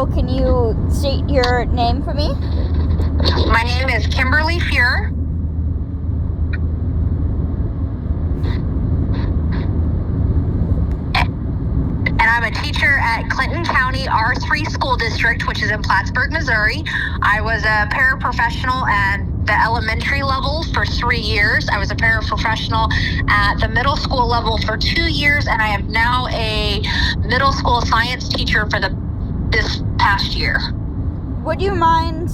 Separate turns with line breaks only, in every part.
So can you state your name for me?
My name is Kimberly Fuhr. And I'm a teacher at Clinton County R3 School District, which is in Plattsburgh, Missouri. I was a paraprofessional at the elementary level for 3 years. I was a paraprofessional at the middle school level for 2 years, and I am now a middle school science teacher for this past year.
Would you mind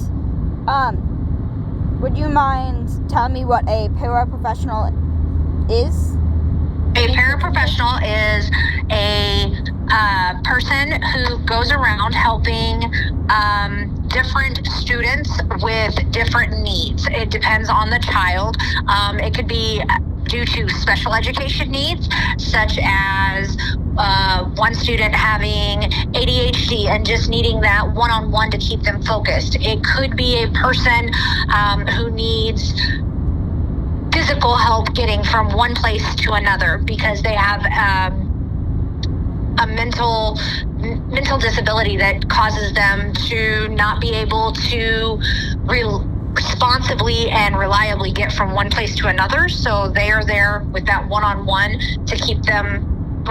telling me what a paraprofessional is?
A paraprofessional is a person who goes around helping different students with different needs. It depends on the child. It could be due to special education needs, such as one student having ADHD and just needing that one-on-one to keep them focused. It could be a person who needs physical help getting from one place to another because they have a mental disability that causes them to not be able to responsibly and reliably get from one place to another. So they are there with that one-on-one to keep them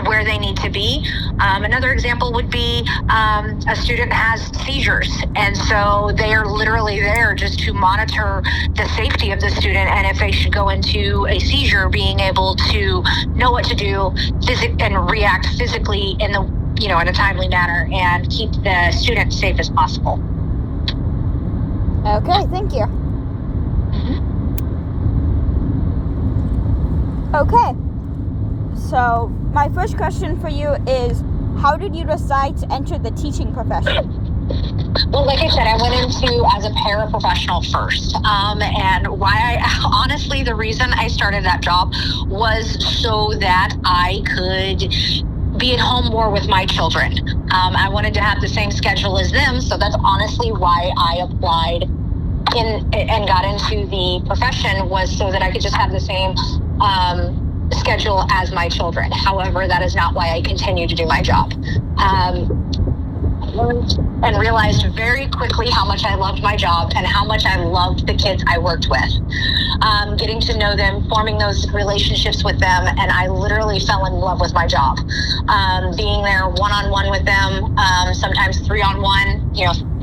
where they need to be. Another example would be a student has seizures, and so they are literally there just to monitor the safety of the student, and if they should go into a seizure, being able to know what to do and react physically in a timely manner and keep the student safe as possible.
Okay, thank you. Okay, so my first question for you is, how did you decide to enter the teaching profession?
Well, like I said, I went into as a paraprofessional first. And honestly, the reason I started that job was so that I could be at home more with my children. I wanted to have the same schedule as them. So that's honestly why I applied and got into the profession, was so that I could just have the same schedule as my children. However, that is not why I continue to do my job. And realized very quickly how much I loved my job and how much I loved the kids I worked with. Getting to know them, forming those relationships with them, and I literally fell in love with my job. Being there one-on-one with them, sometimes 3-on-1,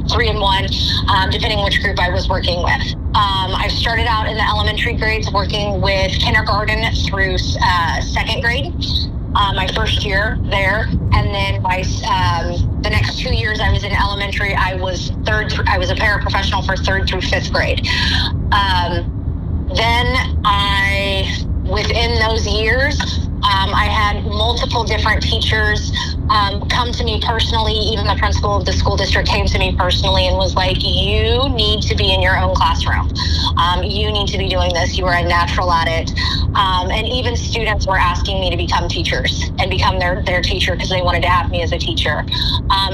3-in-1, depending which group I was working with. I started out in the elementary grades working with kindergarten through 2nd grade. My first year there, and then the next 2 years I was in elementary. I was a paraprofessional for 3rd through 5th grade. Then within those years, I had multiple different teachers come to me personally. Even the principal of the school district came to me personally and was like, you need to be in your own classroom. You need to be doing this. You are a natural at it. And even students were asking me to become teachers and become their teacher because they wanted to have me as a teacher.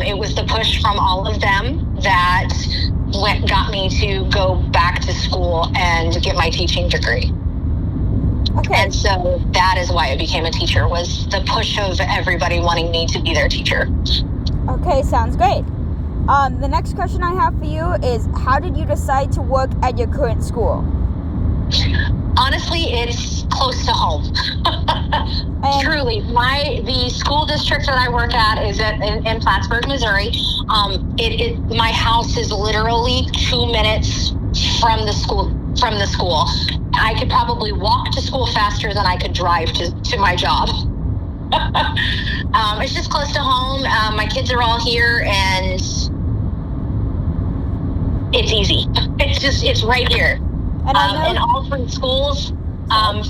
It was the push from all of them that got me to go back to school and get my teaching degree.
Okay.
And so that is why I became a teacher, was the push of everybody wanting me to be their teacher.
Okay, sounds great. The next question I have for you is, how did you decide to work at your current school?
Honestly, it's close to home. Truly, the school district that I work at is in Plattsburgh, Missouri. My house is literally 2 minutes from the school. I could probably walk to school faster than I could drive to my job. It's just close to home. My kids are all here, and it's easy. It's right here.
And
and all 3 schools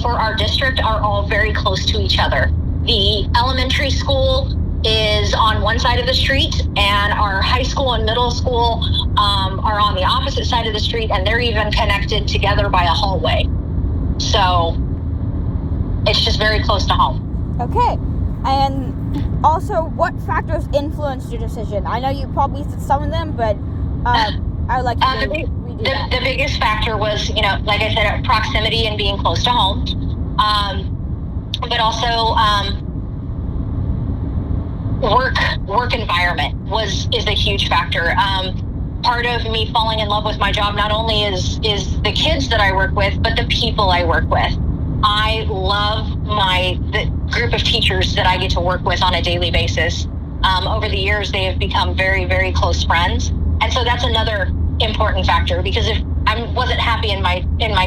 for our district are all very close to each other. The elementary school is on one side of the street, and our high school and middle school are on the opposite side of the street, and they're even connected together by a hallway. So it's just very close to home.
Okay. And also, what factors influenced your decision? I know you probably said some of them, but I would like to
the biggest factor was, like I said, proximity and being close to home. But also work environment is a huge factor. Part of me falling in love with my job not only is the kids that I work with, but the people I work with. I love the group of teachers that I get to work with on a daily basis. Over the years, they have become very, very close friends. And so that's another important factor, because if I wasn't happy in my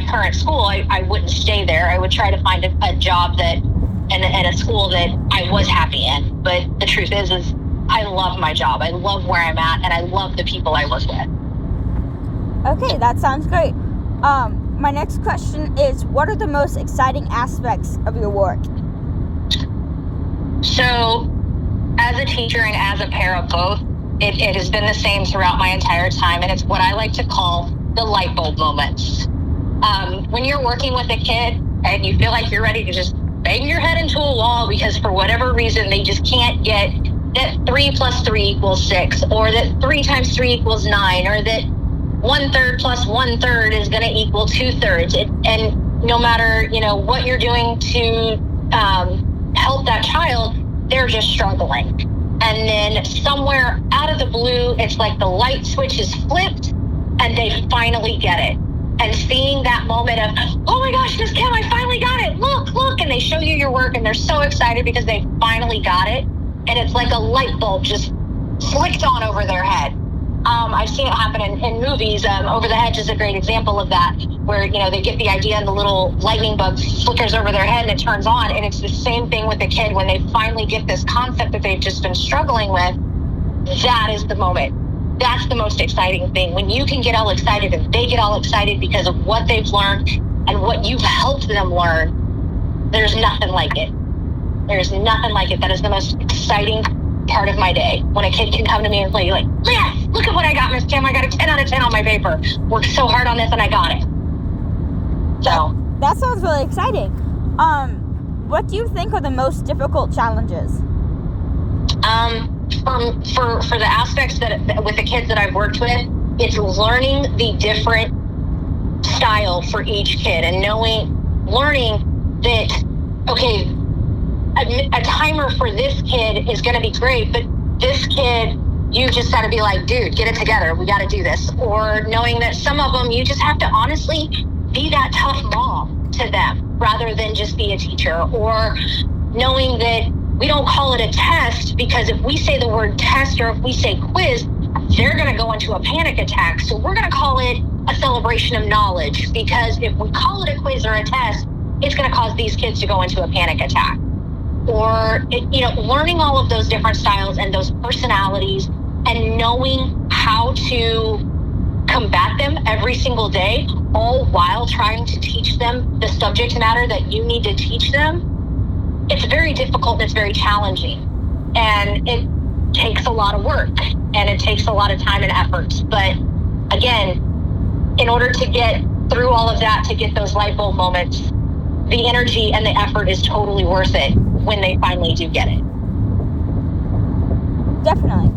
current school, I wouldn't stay there. I would try to find a job and a school that I was happy in. But the truth is I love my job. I love where I'm at, and I love the people I work with.
Okay, that sounds great. My next question is, what are the most exciting aspects of your work?
So, as a teacher and as a pair of both, it has been the same throughout my entire time, and it's what I like to call the light bulb moments. When you're working with a kid and you feel like you're ready to just bang your head into a wall because for whatever reason they just can't get that 3 + 3 = 6, or that 3 × 3 = 9, or that 1/3 + 1/3 is going to equal 2/3. And no matter, what you're doing to help that child, they're just struggling. And then somewhere out of the blue, it's like the light switch is flipped and they finally get it. And seeing that moment of, oh my gosh, Miss Kim, I finally got it. Look. And they show you your work and they're so excited because they finally got it. And it's like a light bulb just flicked on over their head. I've seen it happen in movies. Over the Hedge is a great example of that, where, they get the idea and the little lightning bug flickers over their head and it turns on. And it's the same thing with the kid when they finally get this concept that they've just been struggling with. That is the moment. That's the most exciting thing. When you can get all excited and they get all excited because of what they've learned and what you've helped them learn, there's nothing like it. There's nothing like it. That is the most exciting part of my day. When a kid can come to me and say, like, yeah, look at what I got, Miss Kim. I got a 10 out of 10 on my paper. Worked so hard on this and I got it. So
that sounds really exciting. What do you think are the most difficult challenges?
For the aspects that with the kids that I've worked with, it's learning the different style for each kid and learning that, okay, a timer for this kid is going to be great, but this kid, you just got to be like, dude, get it together. We got to do this. Or knowing that some of them, you just have to honestly be that tough mom to them rather than just be a teacher. Or knowing that we don't call it a test, because if we say the word test or if we say quiz, they're going to go into a panic attack. So we're going to call it a celebration of knowledge, because if we call it a quiz or a test, it's going to cause these kids to go into a panic attack. Or, learning all of those different styles and those personalities and knowing how to combat them every single day, all while trying to teach them the subject matter that you need to teach them. It's very difficult and it's very challenging. And it takes a lot of work and it takes a lot of time and effort. But again, in order to get through all of that, to get those light bulb moments, the energy and the effort is totally worth it when they finally do get it.
Definitely.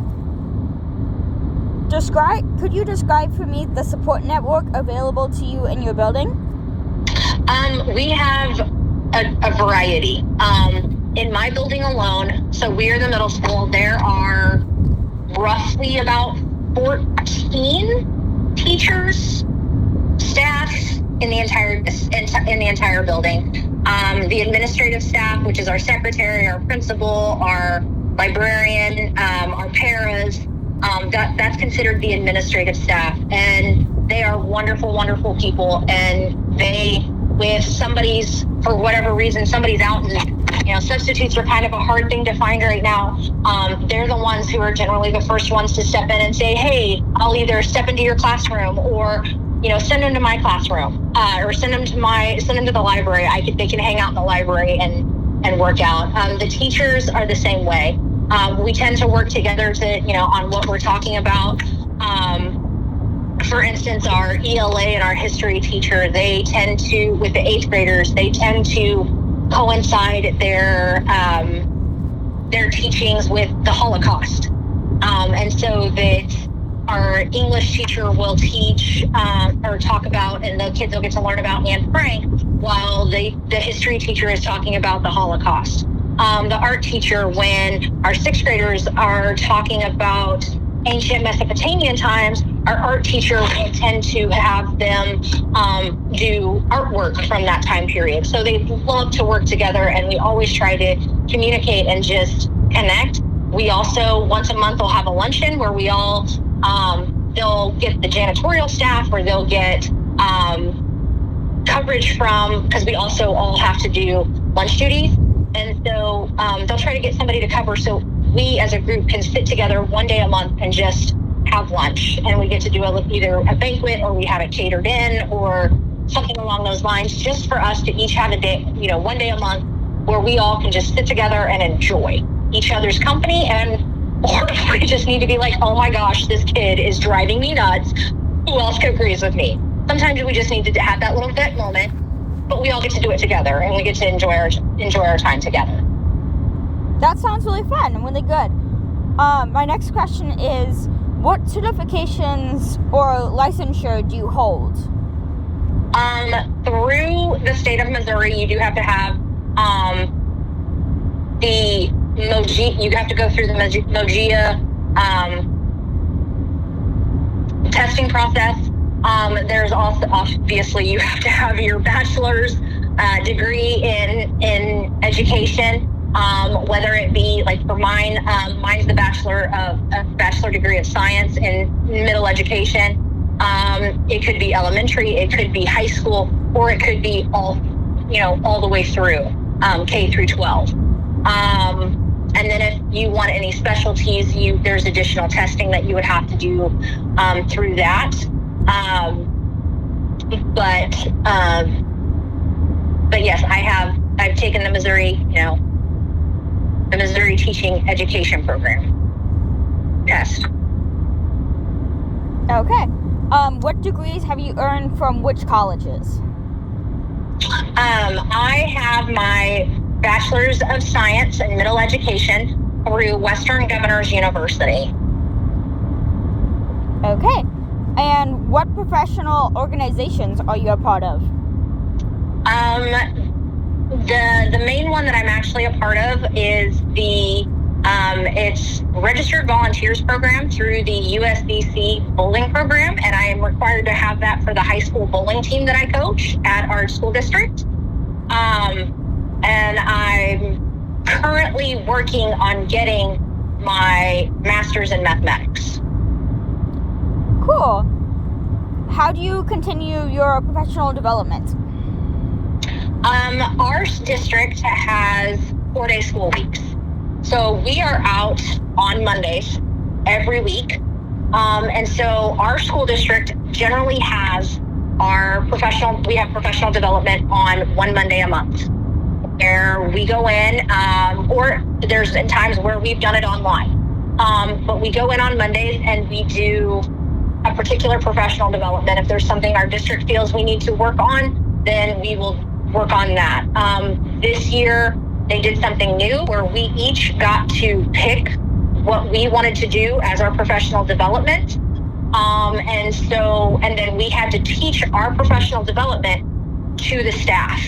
Could you describe for me the support network available to you in your building?
We have a variety. In my building alone, so we're the middle school, there are roughly about 14 teachers, staff in the entire building. The administrative staff, which is our secretary, our principal, our librarian, our paras, that's considered the administrative staff. And they are wonderful, wonderful people. And for whatever reason, somebody's out, and substitutes are kind of a hard thing to find right now. They're the ones who are generally the first ones to step in and say, hey, I'll either step into your classroom or send them to my classroom, or send them to the library. They can hang out in the library and work out. The teachers are the same way. We tend to work together on what we're talking about. For instance, our ELA and our history teacher, they tend to, with the 8th graders, they tend to coincide their teachings with the Holocaust. And so that our English teacher will teach or talk about, and the kids will get to learn about Anne Frank, while the history teacher is talking about the Holocaust. the art teacher, when our sixth graders are talking about ancient Mesopotamian times, our art teacher will tend to have them do artwork from that time period. So they love to work together, and we always try to communicate and just connect. We also, once a month, will have a luncheon where we all, they'll get the janitorial staff, or they'll get coverage from, because we also all have to do lunch duties. And so they'll try to get somebody to cover, so we as a group can sit together one day a month and just have lunch. And we get to do either a banquet, or we have it catered in, or something along those lines, just for us to each have a day, one day a month where we all can just sit together and enjoy each other's company. Or if we just need to be like, oh my gosh, this kid is driving me nuts, who else agrees with me? Sometimes we just need to have that little bit moment, but we all get to do it together, and we get to enjoy our time together.
That sounds really fun and really good. My next question is, what certifications or licensure do you hold?
Through the state of Missouri, you do have to have the MOGIA. You have to go through the MOGIA testing process. There's also, obviously, you have to have your bachelor's degree in education, whether it be, like for mine, mine's the bachelor degree of science in middle education. It could be elementary, it could be high school, or it could be all the way through K through 12. And then if you want any specialties, there's additional testing that you would have to do through that. But yes, I've taken the Missouri Teaching Education Program test.
Okay. What degrees have you earned from which colleges?
I have my Bachelor's of Science in Middle Education through Western Governors University.
Okay. And what professional organizations are you a part of?
The main one that I'm actually a part of is it's Registered Volunteers Program through the USDC bowling program, and I am required to have that for the high school bowling team that I coach at our school district. And I'm currently working on getting my master's in mathematics.
Cool. How do you continue your professional development?
Our district has 4-day school weeks. So we are out on Mondays every week. And so our school district generally has we have professional development on one Monday a month, where we go in, or there's times where we've done it online. But we go in on Mondays and we do a particular professional development. If there's something our district feels we need to work on, then we will work on that. This year, they did something new where we each got to pick what we wanted to do as our professional development. And then we had to teach our professional development to the staff.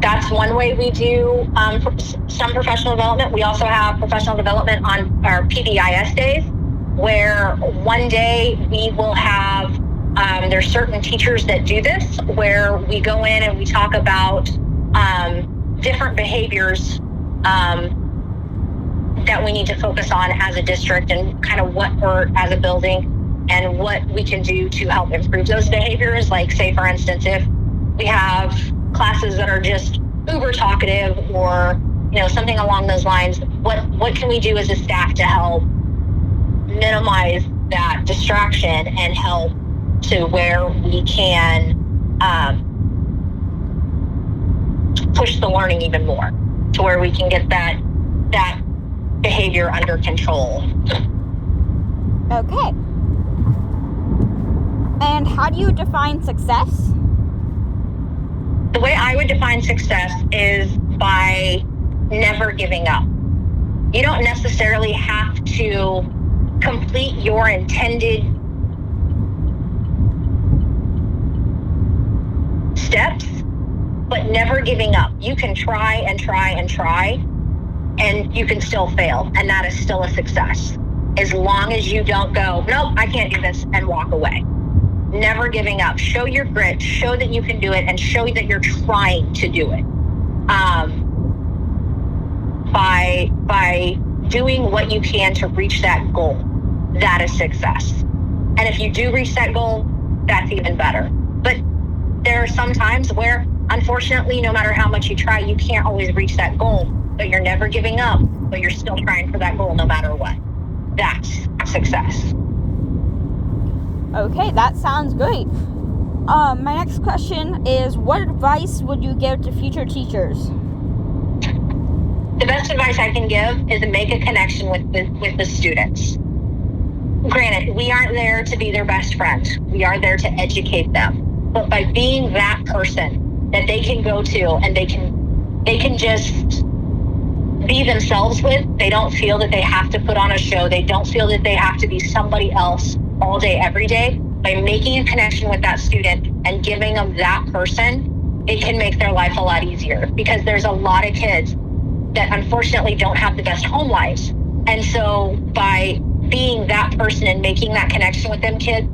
That's one way we do some professional development. We also have professional development on our PBIS days, where one day we will have, there's certain teachers that do this, where we go in and we talk about different behaviors that we need to focus on as a district, and kind of what we're, as a building, and what we can do to help improve those behaviors. Like, say, for instance, if we have classes that are just uber talkative, or something along those lines, what can we do as a staff to help minimize that distraction and help to where we can push the learning even more, to where we can get that behavior under control.
Okay. And how do you define success?
The way I would define success is by never giving up. You don't necessarily have to complete your intended but never giving up. You can try and try and try, and you can still fail, and that is still a success. As long as you don't go, nope, I can't do this, and walk away. Never giving up. Show your grit, show that you can do it, and show that you're trying to do it. By doing what you can to reach that goal, that is success. And if you do reach that goal, that's even better. But there are some times where, unfortunately, no matter how much you try, you can't always reach that goal, but you're never giving up, but you're still trying for that goal no matter what. That's success.
Okay, that sounds great. My next question is, what advice would you give to future teachers?
The best advice I can give is to make a connection with the students. Granted, we aren't there to be their best friend. We are there to educate them. But by being that person that they can go to and they can just be themselves with, they don't feel that they have to put on a show. They don't feel that they have to be somebody else all day, every day. By making a connection with that student and giving them that person, it can make their life a lot easier, because there's a lot of kids that unfortunately don't have the best home lives. And so by being that person and making that connection with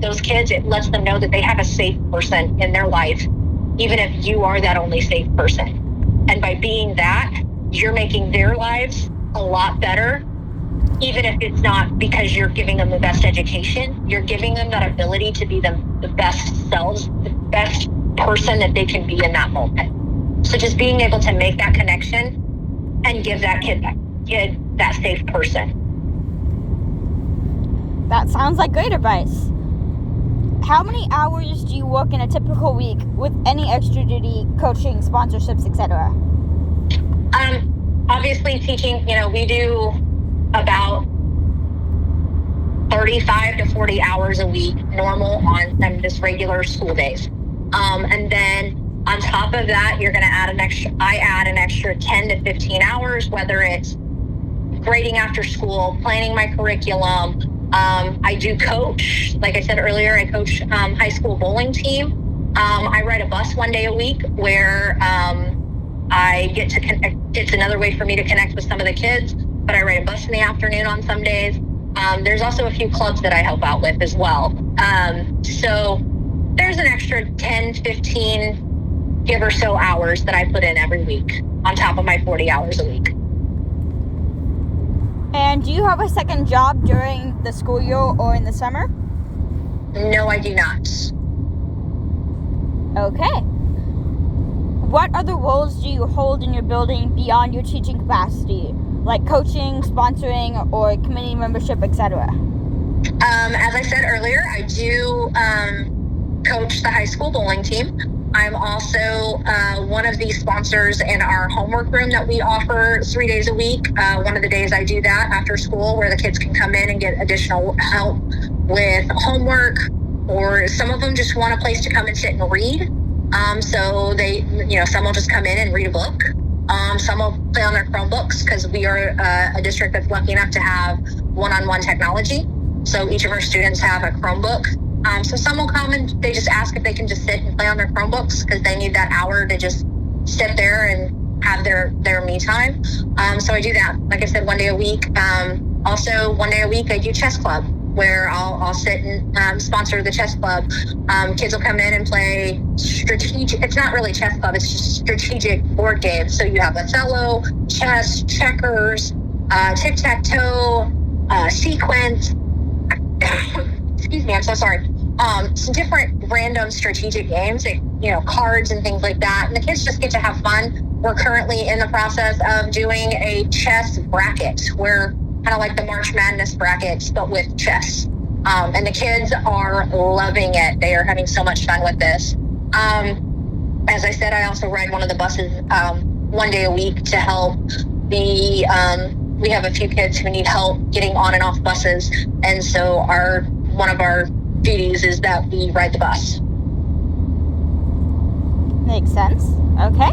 those kids, it lets them know that they have a safe person in their life, even if you are that only safe person. And by being that, you're making their lives a lot better, even if it's not because you're giving them the best education. You're giving them that ability to be the best selves, the best person that they can be in that moment. So just being able to make that connection and give that kid that safe person.
That sounds like great advice. How many hours do you work in a typical week with any extra duty, coaching, sponsorships, etc.?
Obviously teaching, we do about 35 to 40 hours a week normal on just regular school days. And then on top of that, you're going to add I add an extra 10 to 15 hours, whether it's grading after school, planning my curriculum. I do coach. Like I said earlier, I coach high school bowling team. I ride a bus one day a week where I get to connect. It's another way for me to connect with some of the kids, but I ride a bus in the afternoon on some days. There's also a few clubs that I help out with as well. So there's an extra 10, 15 give or so hours that I put in every week on top of my 40 hours a week.
And do you have a second job during the school year or in the summer?
No, I do not.
Okay. What other roles do you hold in your building beyond your teaching capacity, like coaching, sponsoring, or committee membership, etc.?
As I said earlier, I do coach the high school bowling team. I'm also one of the sponsors in our homework room that we offer 3 days a week. One of the days I do that after school, where the kids can come in and get additional help with homework, or some of them just want a place to come and sit and read. So they, some will just come in and read a book. Some will play on their Chromebooks, because we are a district that's lucky enough to have one-on-one technology. So each of our students have a Chromebook. So some will come and they just ask if they can just sit and play on their Chromebooks, because they need that hour to just sit there and have their me time. So I do that, like I said, 1 day a week. Also 1 day a week I do chess club, where I'll sit and sponsor the chess club. Kids will come in and play strategic. It's not really chess club, it's just strategic board games. So you have Othello, chess, checkers, tic-tac-toe, sequence. Excuse me, I'm so sorry. Some different random strategic games, cards and things like that. And the kids just get to have fun. We're currently in the process of doing a chess bracket, where kind of like the March Madness brackets, but with chess. And the kids are loving it. They are having so much fun with this. As I said, I also ride one of the buses 1 day a week to help we have a few kids who need help getting on and off buses. And so one of our duties is that we ride the bus.
Makes sense. Okay.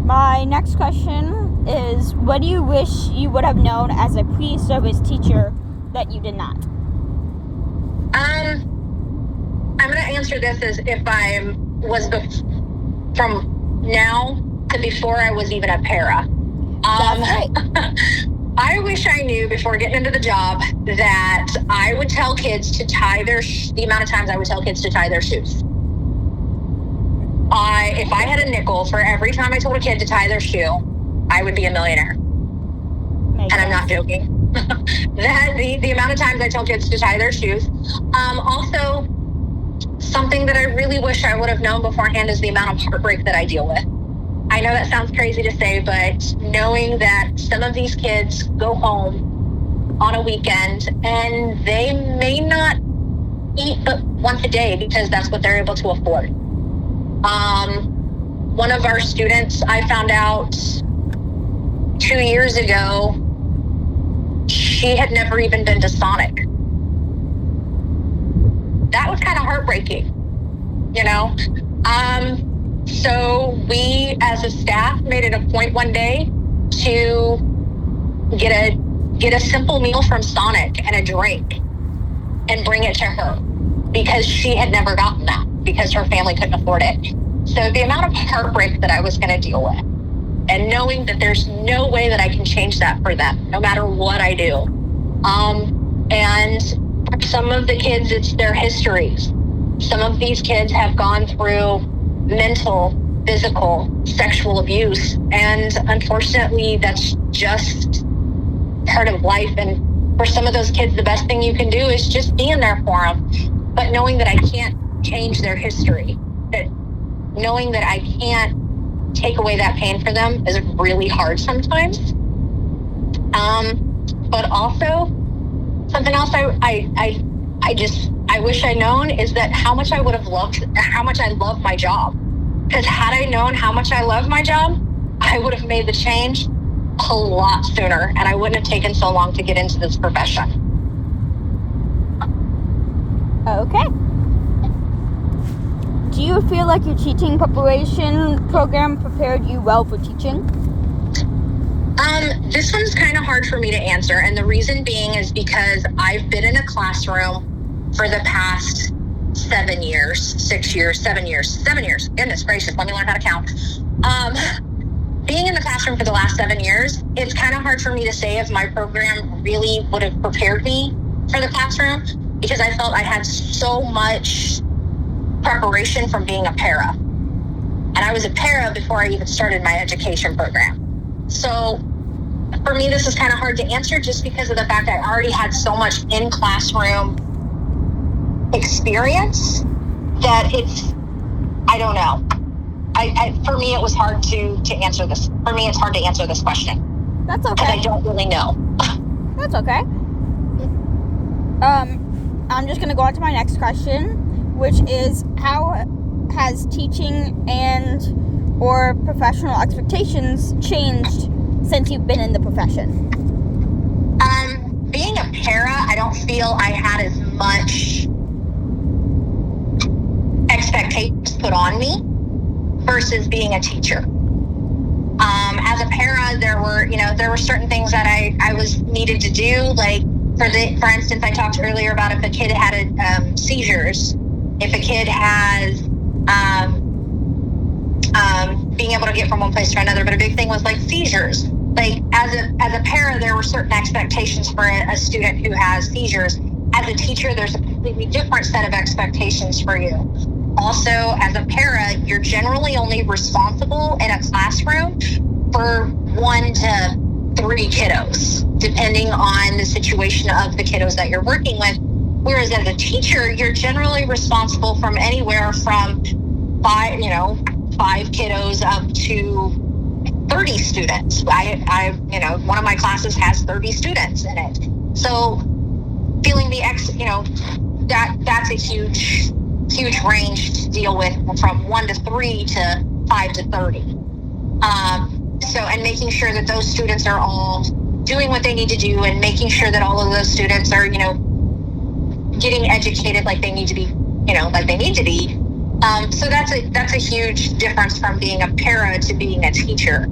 My next question is, what do you wish you would have known as a pre-service teacher that you did not?
I'm going to answer this as if I was from now to before I was even a para.
That's right.
I wish I knew before getting into the job that I would tell kids to tie the amount of times I would tell kids to tie their shoes. If I had a nickel for every time I told a kid to tie their shoe, I would be a millionaire. And I'm not joking. That the amount of times I tell kids to tie their shoes. Also, something that I really wish I would have known beforehand is the amount of heartbreak that I deal with. I know that sounds crazy to say, but knowing that some of these kids go home on a weekend and they may not eat but once a day because that's what they're able to afford. One of our students, I found out 2 years ago, she had never even been to Sonic. That was kind of heartbreaking, you know? So we, as a staff, made it a point one day to get a simple meal from Sonic and a drink and bring it to her because she had never gotten that because her family couldn't afford it. So the amount of heartbreak that I was going to deal with and knowing that there's no way that I can change that for them, no matter what I do. And for some of the kids, it's their histories. Some of these kids have gone through mental, physical, sexual abuse. And unfortunately, that's just part of life. And for some of those kids, the best thing you can do is just being there for them. But knowing that I can't change their history, that knowing that I can't take away that pain for them is really hard sometimes. But also, something else I wish I'd known is that how much I love my job. Because had I known how much I love my job, I would have made the change a lot sooner, and I wouldn't have taken so long to get into this profession.
Okay. Do you feel like your teaching preparation program prepared you well for teaching?
This one's kind of hard for me to answer, and the reason being is because I've been in a classroom for the past 7 years. Goodness gracious, let me learn how to count. Being in the classroom for the last 7 years, it's kind of hard for me to say if my program really would have prepared me for the classroom because I felt I had so much preparation from being a para. And I was a para before I even started my education program. So for me, this is kind of hard to answer just because of the fact I already had so much in classroom experience that I don't know. For me, it was hard to answer this. For me, it's hard to answer this question.
That's okay.
Because I don't really know.
That's okay. I'm just going to go on to my next question, which is how has teaching and or professional expectations changed since you've been in the profession?
Being a para, I don't feel I had as much expectations put on me versus being a teacher. As a para, there were certain things that I was needed to do. Like for instance, I talked earlier about if a kid had seizures, if a kid has being able to get from one place to another. But a big thing was like seizures. Like as a para, there were certain expectations for a student who has seizures. As a teacher, there's a completely different set of expectations for you. Also, as a para, you're generally only responsible in a classroom for 1 to 3 kiddos, depending on the situation of the kiddos that you're working with. Whereas as a teacher, you're generally responsible from anywhere from 5 kiddos up to 30 students. One of my classes has 30 students in it. So feeling that's a huge range to deal with from 1 to 3 to 5 to 30. And making sure that those students are all doing what they need to do and making sure that all of those students are, getting educated like they need to be, So that's a huge difference from being a para to being a teacher.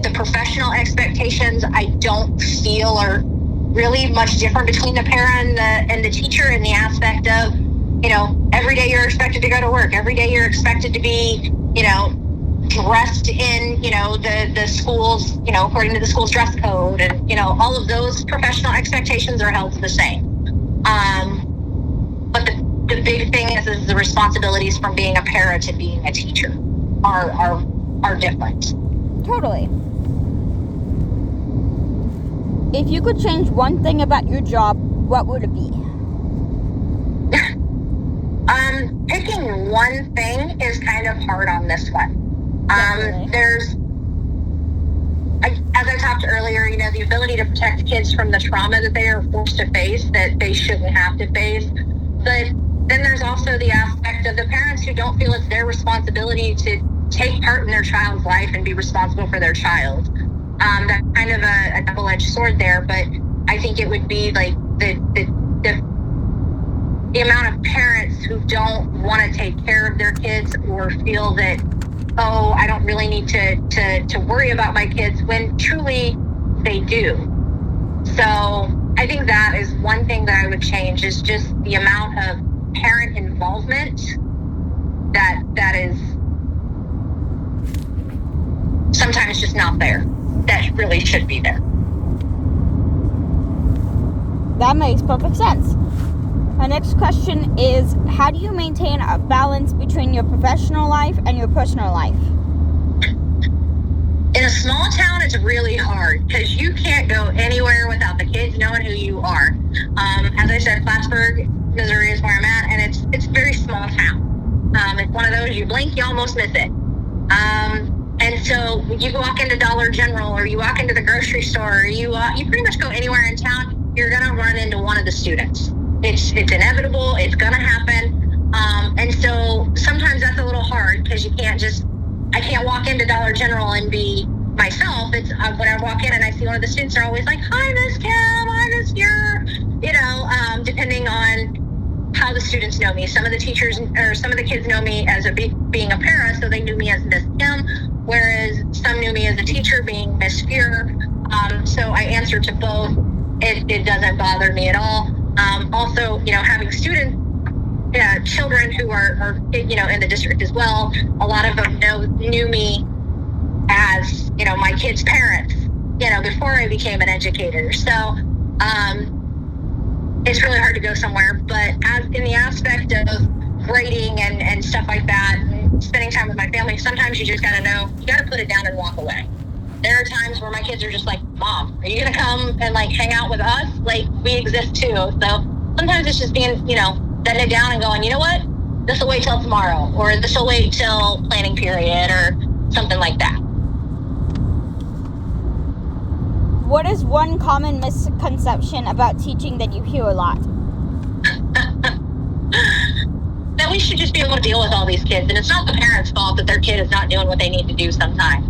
The professional expectations I don't feel are really much different between the para and the teacher in the aspect of, every day you're expected to go to work. Every day you're expected to be, dressed in, the school's, according to the school's dress code, and, all of those professional expectations are held to the same. But the big thing is the responsibilities from being a para to being a teacher are different.
Totally. If you could change one thing about your job, what would it be?
Picking one thing is kind of hard on this one. As I talked earlier, the ability to protect kids from the trauma that they are forced to face that they shouldn't have to face. But then there's also the aspect of the parents who don't feel it's their responsibility to take part in their child's life and be responsible for their child. That's kind of a double-edged sword there, but I think it would be like the amount of parents who don't want to take care of their kids or feel that, oh, I don't really need to worry about my kids, when truly they do. So I think that is one thing that I would change, is just the amount of parent involvement that is sometimes just not there, that really should be there.
That makes perfect sense. My next question is, how do you maintain a balance between your professional life and your personal life?
In a small town, it's really hard because you can't go anywhere without the kids knowing who you are. As I said, Plattsburgh, Missouri is where I'm at, and it's a very small town. It's one of those, you blink, you almost miss it. And so you walk into Dollar General, or you walk into the grocery store, or you pretty much go anywhere in town, you're going to run into one of the students. It's inevitable. It's going to happen. And so sometimes that's a little hard because I can't walk into Dollar General and be myself. It's when I walk in and I see one of the students, they're always like, "Hi, Miss Kim. Hi, Miss Muir." Depending on how the students know me. Some of the teachers or some of the kids know me as being a para, so they knew me as Miss Kim, whereas some knew me as a teacher, being Miss Muir. So I answer to both. It doesn't bother me at all. Also, having students, children who are in the district as well, a lot of them knew me as, my kids' parents, before I became an educator. So it's really hard to go somewhere. But as in the aspect of grading and stuff like that, and spending time with my family, sometimes you just got to put it down and walk away. There are times where my kids are just like, "Mom, are you going to come and hang out with us? We exist too." So sometimes it's just being, setting it down and going, "You know what? This will wait till tomorrow," or "This will wait till planning period," or something like that.
What is one common misconception about teaching that you hear a lot?
That we should just be able to deal with all these kids, and it's not the parents' fault that their kid is not doing what they need to do sometimes.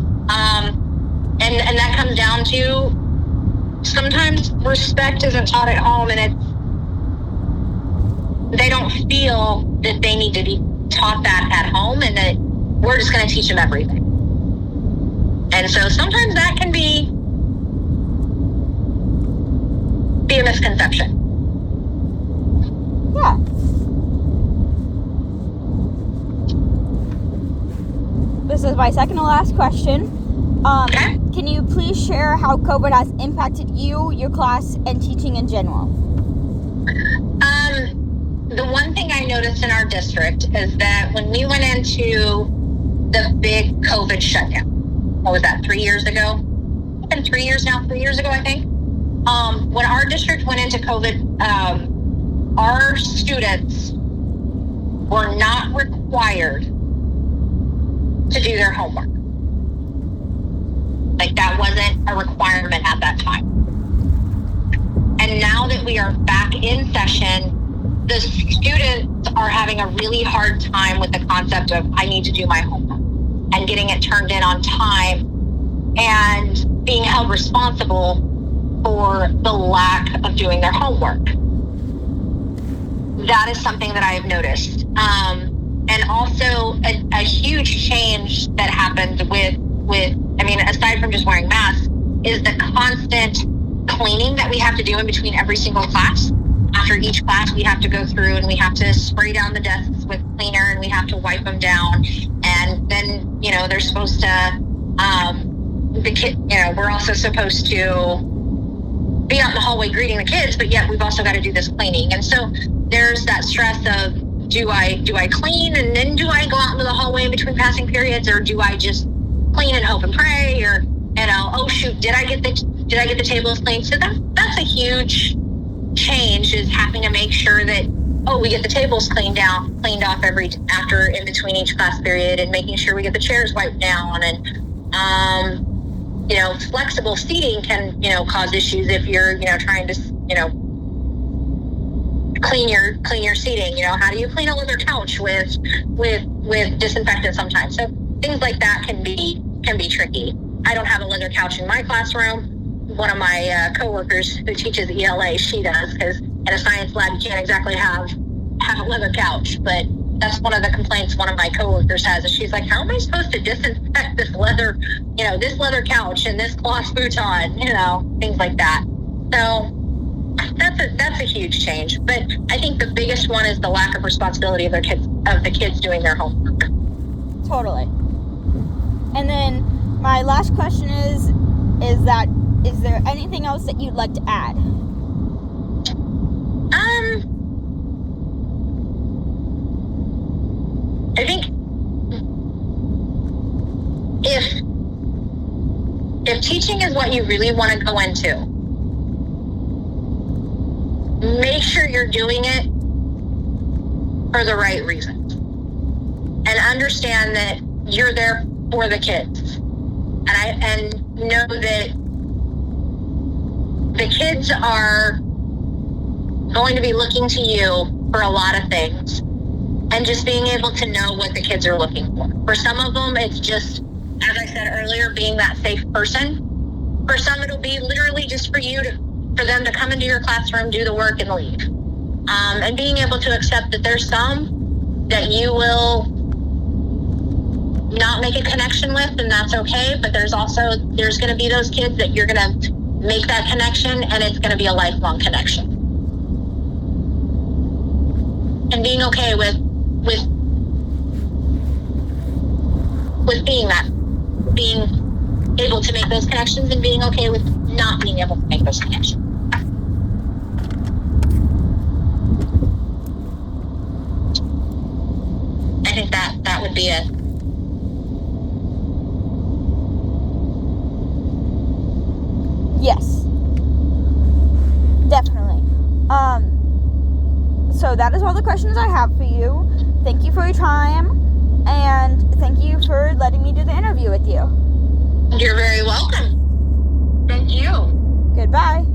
And that comes down to sometimes respect isn't taught at home, and they don't feel that they need to be taught that at home, and that we're just going to teach them everything. And so sometimes that can be a misconception.
Yeah. This is my second to last question.
Okay.
Can you please share how COVID has impacted you, your class, and teaching in general?
The one thing I noticed in our district is that when we went into the big COVID shutdown, what was that, 3 years ago? It's been 3 years now, 3 years ago, I think. When our district went into COVID, our students were not required to do their homework. That wasn't a requirement at that time. And now that we are back in session, the students are having a really hard time with the concept of, I need to do my homework, and getting it turned in on time, and being held responsible for the lack of doing their homework. That is something that I've noticed. And also a huge change that happened with aside from just wearing masks, is the constant cleaning that we have to do in between every single class. After each class, we have to go through and we have to spray down the desks with cleaner, and we have to wipe them down. And then, they're supposed to, the kid, we're also supposed to be out in the hallway greeting the kids, but yet we've also got to do this cleaning. And so there's that stress of, do I clean and then do I go out into the hallway in between passing periods, or do I just clean and hope and pray, or, oh shoot, did I get the tables cleaned? So that's a huge change, is having to make sure that, we get the tables cleaned off after in between each class period, and making sure we get the chairs wiped down. And flexible seating can cause issues if you're trying to clean your seating. How do you clean a leather couch with disinfectant sometimes? So things like that can be tricky. I don't have a leather couch in my classroom. One of my coworkers who teaches ELA, she does, because in a science lab you can't exactly have a leather couch. But that's one of the complaints one of my coworkers has, is she's like, how am I supposed to disinfect this leather couch and this cloth futon, things like that. So that's a huge change. But I think the biggest one is the lack of responsibility of the kids doing their homework.
Totally. And then my last question is there anything else that you'd like to add?
I think if teaching is what you really want to go into, make sure you're doing it for the right reasons, and understand that you're there for the kids, and know that the kids are going to be looking to you for a lot of things, and just being able to know what the kids are looking for. For some of them, it's just, as I said earlier, being that safe person. For some, it'll be literally just for them to come into your classroom, do the work, and leave. And being able to accept that there's some that you will not make a connection with, and that's okay. But there's going to be those kids that you're going to make that connection, and it's going to be a lifelong connection. And being okay with being able to make those connections, and being okay with not being able to make those connections. I think that would be it.
Yes, definitely. So that is all the questions I have for you. Thank you for your time, and thank you for letting me do the interview with you.
You're very welcome. Thank you.
Goodbye.